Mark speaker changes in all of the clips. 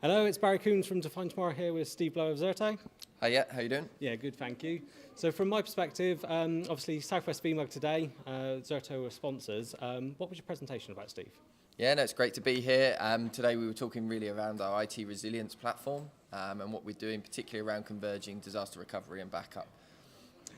Speaker 1: Hello, it's Barry Coombs from Define Tomorrow here with Steve Blow of Zerto.
Speaker 2: Hi, yeah, how you doing?
Speaker 1: Yeah, good, thank you. So from my perspective, obviously Southwest VMUG today, Zerto are sponsors. What was your presentation about, Steve?
Speaker 2: Yeah, no, it's great to be here. Today we were talking really around our IT resilience platform and what we're doing, particularly around converging disaster recovery and backup.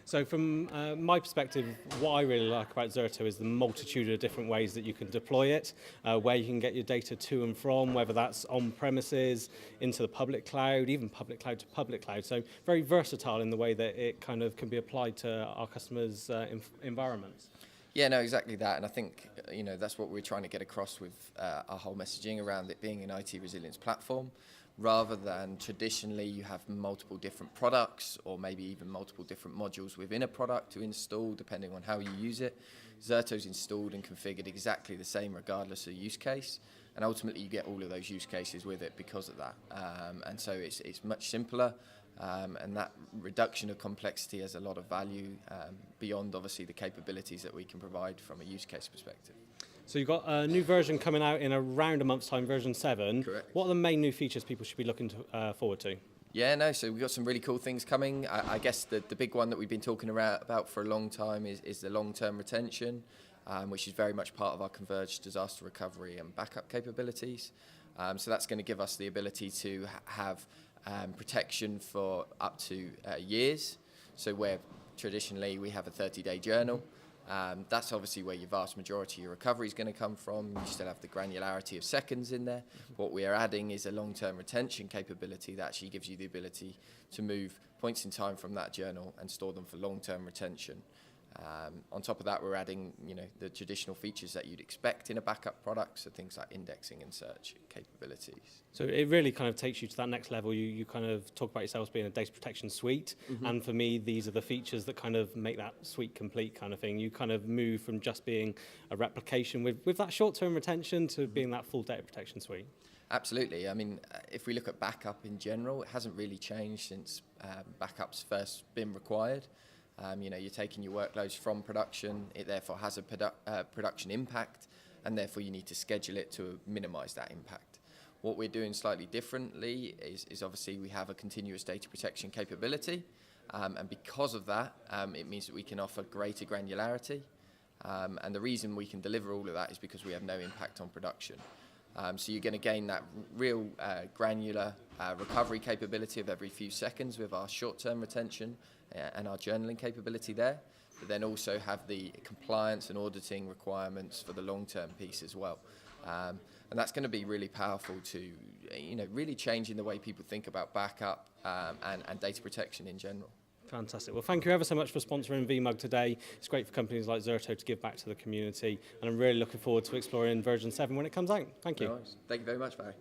Speaker 1: So from my perspective, what I really like about Zerto is the multitude of different ways that you can deploy it, where you can get your data to and from, whether that's on premises, into the public cloud, even public cloud to public cloud. So very versatile in the way that it kind of can be applied to our customers' environments.
Speaker 2: Yeah, no, exactly that. And I think, that's what we're trying to get across with our whole messaging around it being an IT resilience platform. Rather than traditionally you have multiple different products or maybe even multiple different modules within a product to install depending on how you use it. Zerto's installed and configured exactly the same regardless of use case, and ultimately you get all of those use cases with it because of that. And so it's much simpler, and that reduction of complexity has a lot of value beyond obviously the capabilities that we can provide from a use case perspective.
Speaker 1: So you've got a new version coming out in around a month's time, version 7.
Speaker 2: Correct.
Speaker 1: What are the main new features people should be looking forward to?
Speaker 2: Yeah, no, so we've got some really cool things coming. I guess the big one that we've been talking about for a long time is the long-term retention, which is very much part of our converged disaster recovery and backup capabilities. So that's going to give us the ability to have protection for up to years. So where traditionally we have a 30-day journal, that's obviously where your vast majority of your recovery is going to come from. You still have the granularity of seconds in there. What we are adding is a long-term retention capability that actually gives you the ability to move points in time from that journal and store them for long-term retention. On top of that, we're adding, the traditional features that you'd expect in a backup product, so things like indexing and search capabilities.
Speaker 1: So it really kind of takes you to that next level. You kind of talk about yourselves being a data protection suite, and for me, these are the features that kind of make that suite complete kind of thing. You kind of move from just being a replication with that short-term retention to being that full data protection suite.
Speaker 2: Absolutely. I mean, if we look at backup in general, it hasn't really changed since backup's first been required. You're taking your workloads from production, it therefore has a production impact, and therefore you need to schedule it to minimize that impact. What we're doing slightly differently is obviously we have a continuous data protection capability, and because of that, it means that we can offer greater granularity, and the reason we can deliver all of that is because we have no impact on production. So you're going to gain that real granular recovery capability of every few seconds with our short-term retention and our journaling capability there, but then also have the compliance and auditing requirements for the long-term piece as well. And that's going to be really powerful to, really changing the way people think about backup and data protection in general.
Speaker 1: Fantastic. Well, thank you ever so much for sponsoring VMUG today. It's great for companies like Zerto to give back to the community, and I'm really looking forward to exploring version 7 when it comes out. Thank you.
Speaker 2: No worries. Thank you very much, Barry.